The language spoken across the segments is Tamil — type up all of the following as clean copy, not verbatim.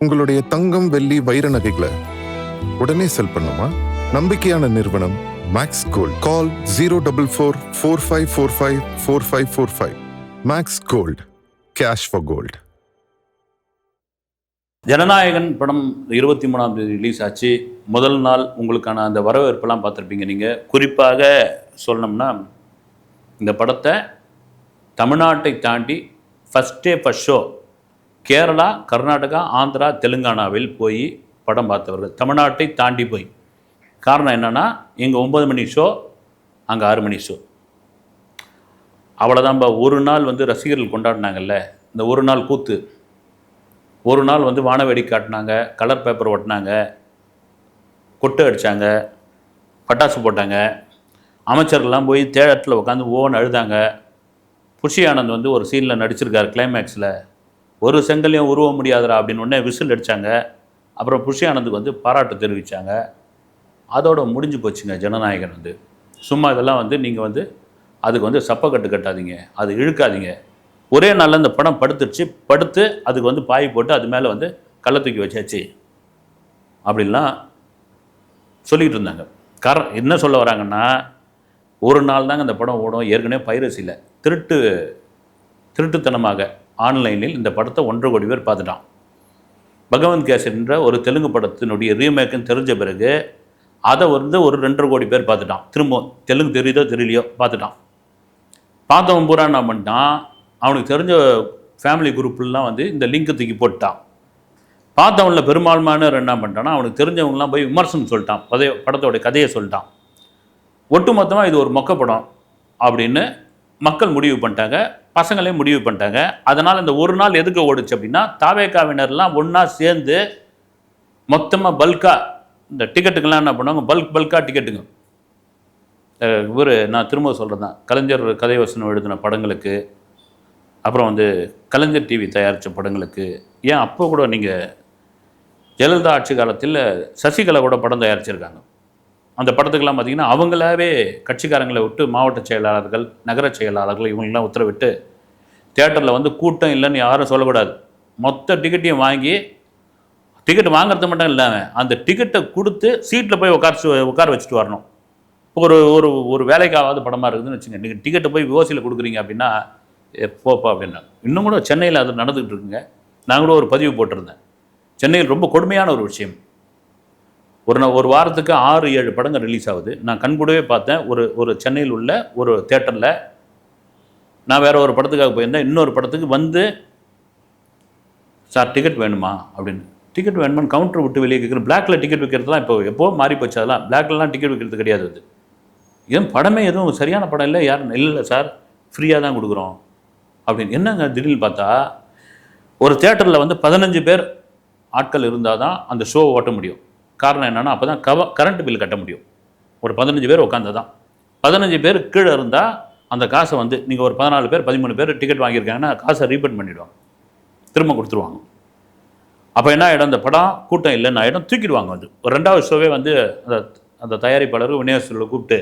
உங்களுடைய தங்கம், வெள்ளி, வைர நகைகளை உடனே செல் பண்ணுமா? நம்பிக்கையான நிறுவனம் Max Gold. Call 044-4545-4545. Max Gold, cash for gold. Jananayagan படம் 23ஆம் தேதி ரிலீஸ் ஆச்சு. முதல் நாள் உங்களுக்கான அந்த வரவேற்பெல்லாம் பார்த்துருப்பீங்க. நீங்கள் குறிப்பாக சொல்லணும்னா இந்த படத்தை தமிழ்நாட்டை தாண்டி ஃபஸ்ட் ஷோ கேரளா, கர்நாடகா, ஆந்திரா, தெலுங்கானாவில் போய் படம் பார்த்தவர்கள். தமிழ்நாட்டை தாண்டி போய். காரணம் என்னென்னா, இங்கே 9 மணி ஷோ, அங்கே 6 மணி ஷோ. அவ்வளோதான்பா. ஒரு நாள் வந்து ரசிகர்கள் கொண்டாடினாங்கல்ல, இந்த ஒரு நாள் கூத்து. ஒரு நாள் வந்து வானவேடி காட்டினாங்க, கலர் பேப்பர் ஒட்டினாங்க, கொட்டை அடித்தாங்க, பட்டாசு போட்டாங்க, அமைச்சர்கள்லாம் போய் தேட்டரில் உட்காந்து ஓன்னு அழுதாங்க. புஷி ஆனந்த் வந்து ஒரு சீனில் நடிச்சிருக்காரு. கிளைமேக்ஸில் ஒரு செங்கல்லையும் உருவ முடியாதுரா அப்படின்னு உடனே விசில் அடித்தாங்க. அப்புறம் புஷி ஆனந்துக்கு வந்து பாராட்டு தெரிவித்தாங்க. அதோட முடிஞ்சு போச்சுங்க ஜனநாயகன் வந்து. சும்மா இதெல்லாம் வந்து நீங்கள் வந்து அதுக்கு வந்து சப்பக்கட்டு கட்டாதீங்க, அது இழுக்காதீங்க. ஒரே நாளில் இந்த படம் படுத்து அதுக்கு வந்து பாய் போட்டு அது மேலே வந்து கள்ள தூக்கி வச்சாச்சு அப்படின்லாம் சொல்லிகிட்டு இருந்தாங்க. காரணம் என்ன சொல்ல வராங்கன்னா, ஒரு நாள் தாங்க இந்த படம் ஓடும். ஏற்கனவே பைரசியில் திருட்டுத்தனமாக ஆன்லைனில் இந்த படத்தை 1.5 கோடி பேர் பார்த்துட்டான். பகவந்த் கேசர் என்ற ஒரு தெலுங்கு படத்தினுடைய ரீமேக்குன்னு தெரிஞ்ச பிறகு அதை வந்து ஒரு 2.5 கோடி பேர் பார்த்துட்டான். திரும்ப தெலுங்கு தெரியுதோ தெரியலையோ பார்த்துட்டான். பார்த்தவன் பூரா என்ன பண்ணிட்டான், அவனுக்கு தெரிஞ்ச ஃபேமிலி குரூப்லாம் வந்து இந்த லிங்க் தூக்கி போட்டான். பார்த்தவனில் பெரும்பான்மையானவர் என்ன பண்ணிட்டான்னா, அவனுக்கு தெரிஞ்சவங்களாம் போய் விமர்சனம் சொல்லிட்டான், படத்தோடைய கதையை சொல்லிட்டான். ஒட்டுமொத்தமாக இது ஒரு மொக்க படம் அப்படின்னு மக்கள் முடிவு பண்ணிட்டாங்க, பசங்களே முடிவு பண்ணிட்டாங்க. அதனால் இந்த ஒரு நாள் எதுக்கு ஓடுச்சு அப்படின்னா, தாவேகாவினர்லாம் ஒன்றா சேர்ந்து மொத்தமாக பல்காக இந்த டிக்கெட்டுக்கெல்லாம் என்ன பண்ணுவாங்க, பல்காக டிக்கெட்டுங்க. நான் திரும்ப சொல்கிறது தான், கலைஞர் கதை வசனம் எழுதின படங்களுக்கு, அப்புறம் வந்து கலைஞர் டிவி தயாரித்த படங்களுக்கு, ஏன் அப்போ கூட நீங்கள் ஜெயலலிதா ஆட்சி காலத்தில் சசிகலா கூட படம் தயாரிச்சிருக்காங்க. அந்த படத்துக்கெல்லாம் பார்த்திங்கன்னா அவங்களாவே கட்சிக்காரங்களை விட்டு மாவட்ட செயலாளர்கள், நகர செயலாளர்கள் இவங்கெல்லாம் உத்தரவிட்டு தியேட்டரில் வந்து கூட்டம் இல்லைன்னு யாரும் சொல்லக்கூடாது, மொத்த டிக்கெட்டையும் வாங்கி, டிக்கெட் வாங்குறது மட்டும் இல்லாமல் அந்த டிக்கெட்டை கொடுத்து சீட்டில் போய் உட்கார வச்சுட்டு வரணும். ஒரு ஒரு ஒரு வேலைக்காவது படமாக இருக்குதுன்னு வச்சுங்க. நீங்கள் டிக்கெட்டை போய் ஓசியில் கொடுக்குறீங்க அப்படின்னா போப்பா அப்படின்னா. இன்னும் கூட சென்னையில் அது நடந்துகிட்டு இருக்குங்க. நான் கூட ஒரு பதிவு போட்டிருந்தேன். சென்னையில் ரொம்ப கொடுமையான ஒரு விஷயம். ஒரு வாரத்துக்கு 6-7 படங்கள் ரிலீஸ் ஆகுது. நான் கண்கூடவே பார்த்தேன். ஒரு சென்னையில் உள்ள ஒரு தேட்டரில் நான் வேறு ஒரு படத்துக்காக போயிருந்தேன். இன்னொரு படத்துக்கு வந்து, சார் டிக்கெட் வேணுமா அப்படின்னு. டிக்கெட் வேணுமான்னு கவுண்டர் விட்டு வெளியே கேட்குறேன். பிளாக்கில் டிக்கெட் விற்கிறதுலாம் எப்போ மாறி போச்சு. அதெல்லாம் பிளாக்லலாம் டிக்கெட் விற்கிறது கிடையாது. அது ஏன் படமே எதுவும் சரியான படம் இல்லை, யாரும் இல்லை சார், ஃப்ரீயாக தான் கொடுக்குறோம் அப்படின்னு. என்னங்க திடீர்னு பார்த்தா, ஒரு தேட்டரில் வந்து 15 பேர் ஆட்கள் இருந்தால் தான் அந்த ஷோ ஓட்ட முடியும். காரணம் என்னென்னா, அப்போ தான் கரண்ட் பில் கட்ட முடியும். ஒரு 15 பேர் உட்காந்து தான். 15 பேர் கீழே இருந்தால் அந்த காசை வந்து நீங்கள் ஒரு 14 பேர் 13 பேர் டிக்கெட் வாங்கியிருக்காங்கன்னா காசை ரீஃபண்ட் பண்ணிவிடுவாங்க, திரும்ப கொடுத்துருவாங்க. அப்போ என்ன ஆகிடும், அந்த படம் கூட்டம் இல்லைன்னு ஆகிடும், தூக்கிடுவாங்க. வந்து ஒரு 2வது ஷோவே வந்து அந்த தயாரிப்பாளர் விநியோகஸ்தர்களை கூப்பிட்டு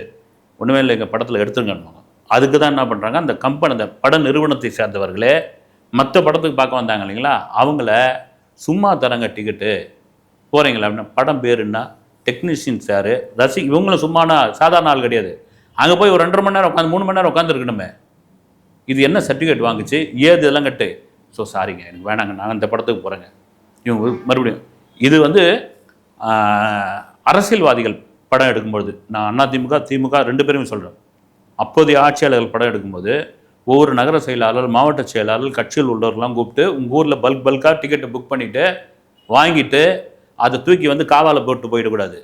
ஒன்றுமே இல்லை எங்கள் படத்தில் எடுத்துருங்கன்னு. அதுக்கு தான் என்ன பண்ணுறாங்க, அந்த அந்த பட நிறுவனத்தை சேர்ந்தவர்களே மற்ற படத்துக்கு பார்க்க வந்தாங்க இல்லைங்களா, அவங்கள சும்மா தரங்க டிக்கெட்டு போகிறீங்களா அப்படின்னா. படம் பேருன்னா டெக்னீஷியன்ஸ் யார், இவங்களும் சும்மானா சாதாரண ஆள் கிடையாது. அங்கே போய் ஒரு 2.5 மணி நேரம் உட்காந்து 3 மணி நேரம் உட்காந்துருக்கணுமே. இது என்ன சர்டிஃபிகேட் வாங்குச்சு, ஏது இதெல்லாம் கட்டு. ஸோ சாரிங்க, எனக்கு வேணாங்க, நான் இந்த படத்துக்கு போகிறேங்க. இவங்க மறுபடியும் இது வந்து அரசியல்வாதிகள் படம் எடுக்கும்பொழுது, நான் அதிமுக திமுக 2 பேருமே சொல்கிறேன், அப்போதைய ஆட்சியாளர்கள் படம் எடுக்கும்போது ஒவ்வொரு நகர செயலாளர், மாவட்ட செயலாளர், கட்சியில் உள்ளவர்கள்லாம் கூப்பிட்டு உங்கள் ஊரில் பல்காக டிக்கெட்டை புக் பண்ணிவிட்டு வாங்கிட்டு அதை தூக்கி வந்து காவால போட்டு போயிடக்கூடாது.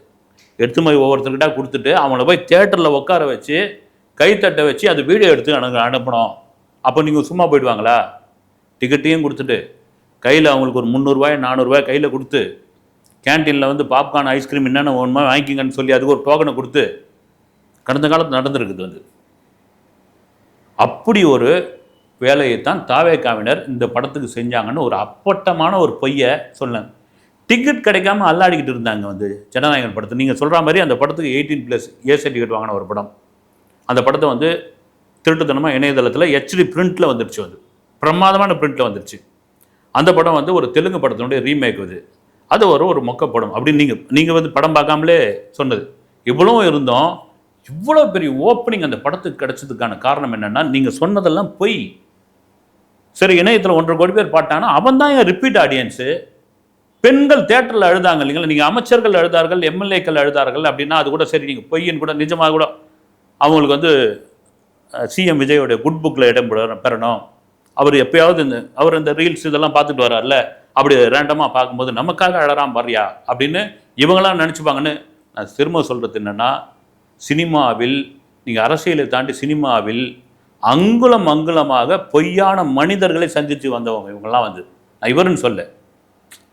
எடுத்து போய் ஒவ்வொருத்தர்கிட்ட கொடுத்துட்டு அவங்கள போய் தேட்டரில் உட்கார வச்சு கைத்தட்டை வச்சு அது வீடியோ எடுத்து அனுப்பணும். அப்போ நீங்கள் சும்மா போயிடுவாங்களா? டிக்கெட்டையும் கொடுத்துட்டு கையில் அவங்களுக்கு ஒரு 300 ரூபாய் 400 ரூபாய் கையில் கொடுத்து, கேன்டீனில் வந்து பாப்கார்ன், ஐஸ்கிரீம் என்னென்ன ஒன்றுமா வாங்கிக்கிங்கன்னு சொல்லி அதுக்கு ஒரு டோக்கனை கொடுத்து கடந்த காலத்தில் நடந்துருக்குது. வந்து அப்படி ஒரு வேலையைத்தான் தாவேகாவினர் இந்த படத்துக்கு செஞ்சாங்கன்னு ஒரு அப்பட்டமான ஒரு பொய்யை சொன்னேன். டிக்கெட் கிடைக்காம அல்லாடிக்கிட்டு இருந்தாங்க வந்து ஜனநாயகன் படத்தை. நீங்கள் சொல்கிற மாதிரி அந்த படத்துக்கு 18+ ஏ சர்டிஃபிகேட் வாங்கின ஒரு படம். அந்த படத்தை வந்து திருட்டுத்தனமாக இணையதளத்தில் HD பிரிண்ட்டில் வந்துருச்சு. வந்து பிரமாதமான பிரிண்ட்டில் வந்துருச்சு. அந்த படம் வந்து ஒரு தெலுங்கு படத்தினுடைய ரீமேக் அது ஒரு மொக்க படம் அப்படின்னு நீங்கள் வந்து படம் பார்க்காமலே சொன்னது. இவ்வளவும் இருந்தோம், இவ்வளோ பெரிய ஓப்பனிங் அந்த படத்துக்கு கிடைச்சதுக்கான காரணம் என்னென்னா, நீங்கள் சொன்னதெல்லாம் பொய். சரி, இணையத்தில் 1.5 கோடி பேர் பார்த்தாங்கன்னா அவன் தான் என் ரிப்பீட் ஆடியன்ஸு. பெண்கள் தேட்டரில் அழுதாங்க இல்லைங்களா, நீங்கள் அமைச்சர்கள் அழுதார்கள், எம்எல்ஏக்கள் அழுதார்கள் அப்படின்னா அது கூட சரி, நீங்கள் பொய்ன்னு கூட நிஜமாக கூட அவங்களுக்கு வந்து சிஎம் விஜயோடைய குட் புக்கில் இடம் பெறணும். அவர் எப்பயாவது அவர் இந்த ரீல்ஸ் இதெல்லாம் பார்த்துட்டு வர்றாருல, அப்படி ரேண்டமாக பார்க்கும்போது நமக்காக அழறான் பாரியா அப்படின்னு இவங்களாம் நினச்சிப்பாங்கன்னு நான் திரும்ப சொல்கிறது என்னென்னா, சினிமாவில் நீங்கள் அரசியலை தாண்டி சினிமாவில் அங்குலம் அங்குலமாக பொய்யான மனிதர்களை சந்தித்து வந்தவங்க இவங்கெல்லாம் வந்து, நான் இவருன்னு சொல்ல,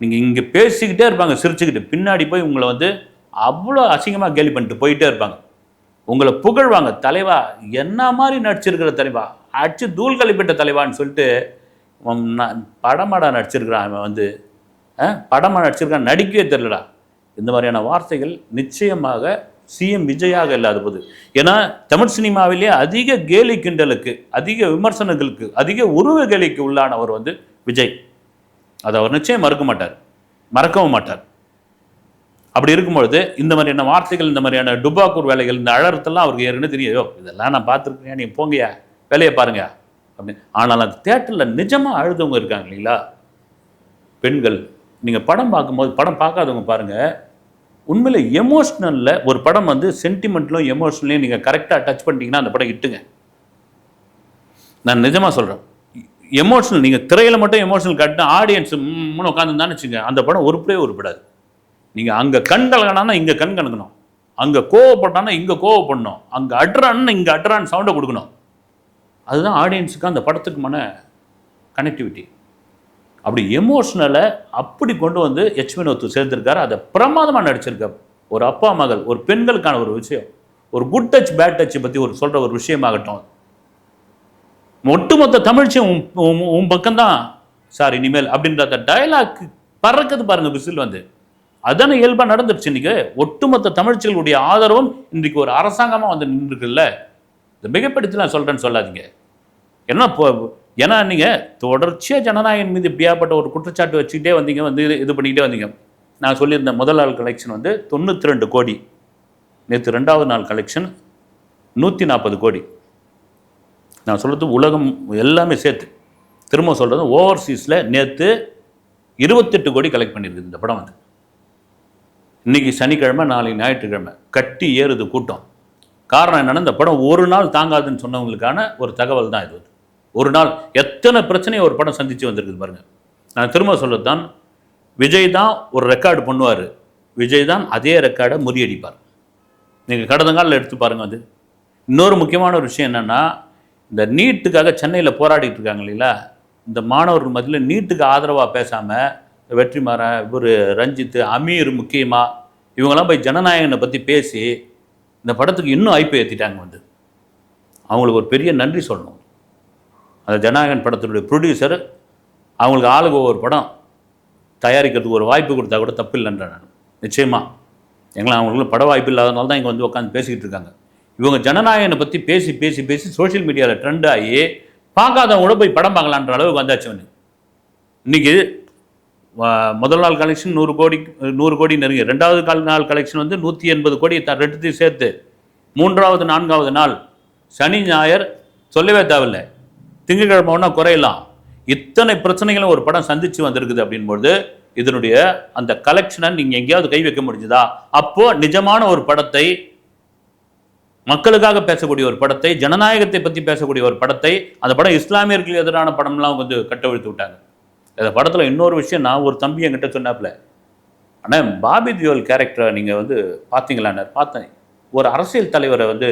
நீங்கள் இங்கே பேசிக்கிட்டே இருப்பாங்க சிரிச்சுக்கிட்டு, பின்னாடி போய் உங்களை வந்து அவ்வளோ அசிங்கமாக கேலி பண்ணிட்டு போயிட்டே இருப்பாங்க. உங்களை புகழ்வாங்க, தலைவா என்ன மாதிரி நடிச்சிருக்கிற தலைவா, அடிச்சு தூள் கழிப்பிட்ட தலைவான்னு சொல்லிட்டு படமாடா நடிச்சிருக்கிறான் அவன் வந்து, படமாக நடிச்சிருக்கான், நடிக்கவே தெரியலடா. இந்த மாதிரியான வார்த்தைகள் நிச்சயமாக சிஎம் விஜயாக இல்லாத போது. ஏன்னா தமிழ் சினிமாவிலே அதிக கேலி கிண்டலுக்கு, அதிக விமர்சனங்களுக்கு, அதிக உருவ கேலிக்கு உள்ளானவர் வந்து விஜய். அதை அவர் நிச்சயம் மறக்கவும் மாட்டார். அப்படி இருக்கும்பொழுது இந்த மாதிரியான வார்த்தைகள், இந்த மாதிரியான டுபாக்கூர் வேலைகள், இந்த அழறத்தெல்லாம் அவருக்கு ஏற்கனவே தெரியும். இதெல்லாம் நான் பார்த்துருக்கேன், நீ போங்கயா வேலையை பாருங்க அப்படின்னு. ஆனால் அந்த தேட்டரில் நிஜமாக அழுதவங்க இருக்காங்க இல்லைங்களா, பெண்கள். நீங்கள் படம் பார்க்கும்போது, படம் பார்க்காதவங்க பாருங்கள், உண்மையிலே எமோஷ்னலில் ஒரு படம் வந்து சென்டிமெண்ட்லும் எமோஷனலையும் நீங்கள் கரெக்டாக டச் பண்ணிட்டீங்கன்னா அந்த படம் இட்டுங்க. நான் நிஜமாக சொல்கிறேன். எமோஷனல் நீங்கள் திரையில் மட்டும் எமோஷனல் காட்டினா ஆடியன்ஸ் உட்காந்துருந்தான்னு வச்சுங்க, அந்த படம் உருப்படாது. நீங்கள் அங்கே கண் கலங்கினா இங்கே கண் கலக்கணும், அங்கே கோவப்பட்டானா இங்கே கோவப்படணும், அங்கே அட்ரான்னு இங்கே அட்ரான் சவுண்டை கொடுக்கணும். அதுதான் ஆடியன்ஸுக்கு அந்த படத்துக்குமான கனெக்டிவிட்டி. அப்படி எமோஷ்னலை அப்படி கொண்டு வந்து எச் வினோத் சேர்ந்திருக்காரு. அதை பிரமாதமாக நடிச்சிருக்காரு. ஒரு அப்பா மகள், ஒரு பெண்களுக்கான ஒரு விஷயம், ஒரு குட் டச் பேட் டச் பற்றி சொல்கிற ஒரு விஷயமாகட்டும், ஒட்டுமொத்த தமிழ்ச்சியும் உன் பக்கம்தான் சார் இனிமேல் அப்படின்ற அந்த டயலாக் பறக்குது பாருங்க விசில் வந்து. அதான இயல்பாக நடந்துருச்சு. இன்னைக்கு ஒட்டுமொத்த தமிழ்ச்சிகளுடைய ஆதரவும் இன்றைக்கு ஒரு அரசாங்கமாக வந்து நின்றுருக்குல்ல. இந்த மிகப்படுத்தி நான் சொல்கிறேன்னு சொல்லாதீங்க. ஏன்னா நீங்கள் தொடர்ச்சியாக ஜனநாயகன் மீது இப்படியாப்பட்ட ஒரு குற்றச்சாட்டு வச்சுக்கிட்டே வந்தீங்க, வந்து இது பண்ணிக்கிட்டே வந்தீங்க. நான் சொல்லியிருந்தேன் முதல் நாள் கலெக்ஷன் வந்து 92 கோடி, நேற்று 2வது நாள் கலெக்ஷன் 140 கோடி. நான் சொல்கிறது உலகம் எல்லாமே சேர்த்து திரும்ப சொல்கிறது, ஓவர்சீஸில் நேற்று 28 கோடி கலெக்ட் பண்ணியிருக்குது இந்த படம் வந்து. இன்றைக்கி சனிக்கிழமை, நாளைக்கு ஞாயிற்றுக்கிழமை கட்டி ஏறுது கூட்டம். காரணம் என்னென்னா, இந்த படம் ஒரு நாள் தாங்காதுன்னு சொன்னவங்களுக்கான ஒரு தகவல் தான் இது. ஒரு நாள் எத்தனை பிரச்சனையை ஒரு படம் சந்தித்து வந்திருக்குது பாருங்கள். நான் திரும்ப சொல்கிறது தான், விஜய் தான் ஒரு ரெக்கார்டு பண்ணுவார், விஜய் தான் அதே ரெக்கார்டை முறியடிப்பார். நீங்கள் கடந்த காலில் எடுத்து பாருங்கள். அது இன்னொரு முக்கியமான ஒரு விஷயம் என்னென்னா, இந்த நீட்டுக்காக சென்னையில் போராடிட்டு இருக்காங்க இல்லைங்களா, இந்த மாணவர்கள் மத்தியில் நீட்டுக்கு ஆதரவாக பேசாமல் வெற்றிமாறன், இவர் ரஞ்சித், அமீர், முக்கியமாக இவங்கெல்லாம் போய் ஜனநாயகனை பற்றி பேசி இந்த படத்துக்கு இன்னும் ஐப்பை ஏற்றிட்டாங்க வந்து. அவங்களுக்கு ஒரு பெரிய நன்றி சொல்லணும். அந்த ஜனநாயகன் படத்தினுடைய ப்ரொடியூசர் அவங்களுக்கு ஆளுக்கு ஒவ்வொரு படம் தயாரிக்கிறதுக்கு ஒரு வாய்ப்பு கொடுத்தா கூட தப்பு இல்லைன்ற நான் நிச்சயமாக. எங்களை அவங்களுக்கு பட வாய்ப்பு இல்லாதனால தான் இங்கே வந்து உட்காந்து பேசிக்கிட்டு இருக்காங்க. இவங்க ஜனநாயகனை பற்றி பேசி பேசி பேசி சோஷியல் மீடியாவில் ட்ரெண்ட் ஆகி பார்க்காதவங்க கூட போய் படம் பார்க்கலான்ற அளவுக்கு வந்தாச்சு வந்து. இன்றைக்கி முதல் நாள் கலெக்ஷன் 100 கோடி நெருங்கி, 2வது நாள் கலெக்ஷன் வந்து 180 கோடி ரெண்டுத்தையும் சேர்த்து. 3வது 4வது நாள் சனி ஞாயிறு சொல்லவே தேவையில்லை, திங்கட்கிழமை ஒன்றா குறையலாம். இத்தனை பிரச்சனைகளும் ஒரு படம் சந்தித்து வந்திருக்குது அப்படின்போது இதனுடைய அந்த கலெக்ஷனை நீங்கள் எங்கேயாவது கை வைக்க முடிஞ்சுதா? அப்போது நிஜமான ஒரு படத்தை, மக்களுக்காக பேசக்கூடிய ஒரு படத்தை, ஜனநாயகத்தை பற்றி பேசக்கூடிய ஒரு படத்தை, அந்த படம் இஸ்லாமியர்களுக்கு எதிரான படம்லாம் வந்து கட்டவிழ்த்து விட்டாங்க. இந்த படத்தில் இன்னொரு விஷயம், நான் ஒரு தம்பி என்கிட்ட சொன்னாப்புல, ஆனால் பாபி தியோல் கேரக்டரை நீங்கள் வந்து பார்த்தீங்களான்னு பார்த்தேன். ஒரு அரசியல் தலைவரை வந்து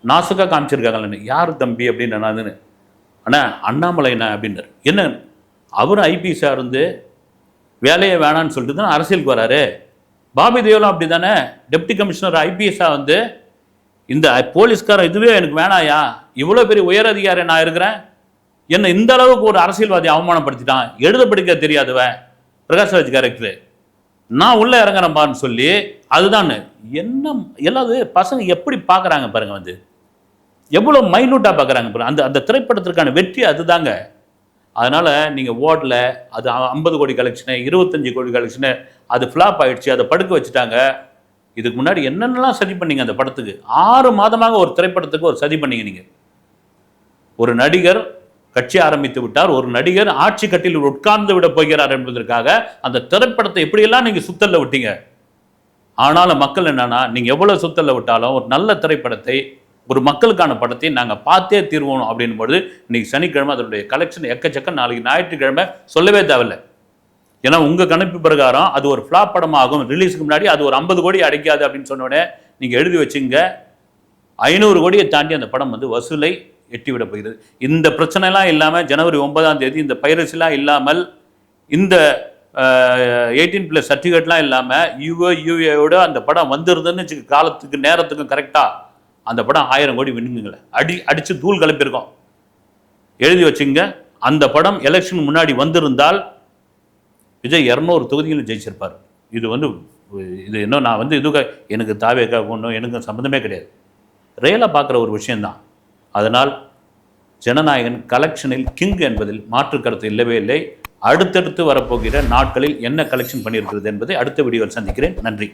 நாசுக்காக காமிச்சிருக்காங்கன்னு. யார் தம்பி அப்படின்னு நான், ஆனால் அண்ணாமலைண்ணா அப்படின்றார். என்ன அவரும் ஐபிஎஸ்ஸாக இருந்து வேலையை வேணான்னு சொல்லிட்டு தான் அரசியலுக்கு வராரு. பாபி தியோலும் அப்படி தானே, டெப்டி கமிஷனர் ஐபிஎஸ்ஸாக வந்து இந்த போலீஸ்காரன் இதுவே எனக்கு வேணாயா, இவ்வளோ பெரிய உயர் அதிகாரி நான் இருக்கிறேன், என்ன இந்த அளவுக்கு ஒரு அரசியல்வாதி அவமானப்படுத்திட்டான், எழுத படிக்க தெரியாதவன் பிரகாஷ்ராஜ் கேரக்டரு, நான் உள்ளே இறங்குறேன்பான்னு சொல்லி. அதுதான் என்ன எல்லாது பசங்க எப்படி பார்க்குறாங்க பாருங்கள் வந்து, எவ்வளோ மைனூட்டாக பார்க்குறாங்க பாருங்க. அந்த திரைப்படத்திற்கான வெற்றி அதுதாங்க. அதனால் நீங்கள் ஓடல, அது 50 கோடி கலெக்ஷனு, 25 கோடி கலெக்ஷனு, அது ஃப்ளாப் ஆயிடுச்சு, அதை படுக்க வச்சுட்டாங்க. இதுக்கு முன்னாடி என்னென்னலாம் சதி பண்ணீங்க அந்த படத்துக்கு? 6 மாதமாக ஒரு திரைப்படத்துக்கு ஒரு சதி பண்ணீங்க நீங்கள். ஒரு நடிகர் கட்சி ஆரம்பித்து விட்டார், ஒரு நடிகர் ஆட்சி கட்டில் உட்கார்ந்து விட போகிறார் என்பதற்காக அந்த திரைப்படத்தை எப்படியெல்லாம் நீங்கள் சுத்தல்ல விட்டீங்க. ஆனாலும் மக்கள் என்னன்னா, நீங்கள் எவ்வளோ சுத்தல்ல விட்டாலும் ஒரு நல்ல திரைப்படத்தை, ஒரு மக்களுக்கான படத்தை நாங்கள் பார்த்தே தீர்வோம் அப்படின்னும் பொழுது இன்னைக்கு சனிக்கிழமை அதனுடைய கலெக்ஷன் எக்கச்சக்கம், நாளைக்கு ஞாயிற்றுக்கிழமை சொல்லவே தேவையில்லை. ஏன்னா உங்கள் கணிப்பு பிரகாரம் அது ஒரு ஃப்ளாப் படமாகும், ரிலீஸுக்கு முன்னாடி அது ஒரு 50 கோடி அடிக்காது அப்படின்னு சொன்னோடனே நீங்கள் எழுதி வச்சுங்க, 500 கோடியை தாண்டி அந்த படம் வந்து வசூலை எட்டிவிட போகிறது. இந்த பிரச்சனைலாம் இல்லாமல் ஜனவரி 9ஆம் தேதி இந்த பைரசிலாம் இல்லாமல், இந்த 18+ சர்டிஃபிகேட்லாம் இல்லாமல் யூஏயோட அந்த படம் வந்துருதுன்னு காலத்துக்கு நேரத்துக்கும் கரெக்டாக அந்த படம் 1000 கோடி விண்ணுங்களே அடித்து தூள் கிளப்பியிருக்கோம். எழுதி வச்சுங்க, அந்த படம் எலெக்ஷன் முன்னாடி வந்திருந்தால் விஜய் 200 தொகுதிகளும் ஜெயிச்சிருப்பார். இது வந்து இது இன்னும் நான் வந்து இதுக்கு எனக்கு தாவேக்கா ஒன்றும் எனக்கு சம்மந்தமே கிடையாது, ரியலாக பார்க்குற ஒரு விஷயந்தான். அதனால் ஜனநாயகன் கலெக்ஷனில் கிங் என்பதில் மாற்று கருத்து இல்லவே இல்லை. அடுத்தடுத்து வரப்போகிற நாட்களில் என்ன கலெக்ஷன் பண்ணியிருக்கிறது என்பதை அடுத்த வீடியோவில் சந்திக்கிறேன். நன்றி.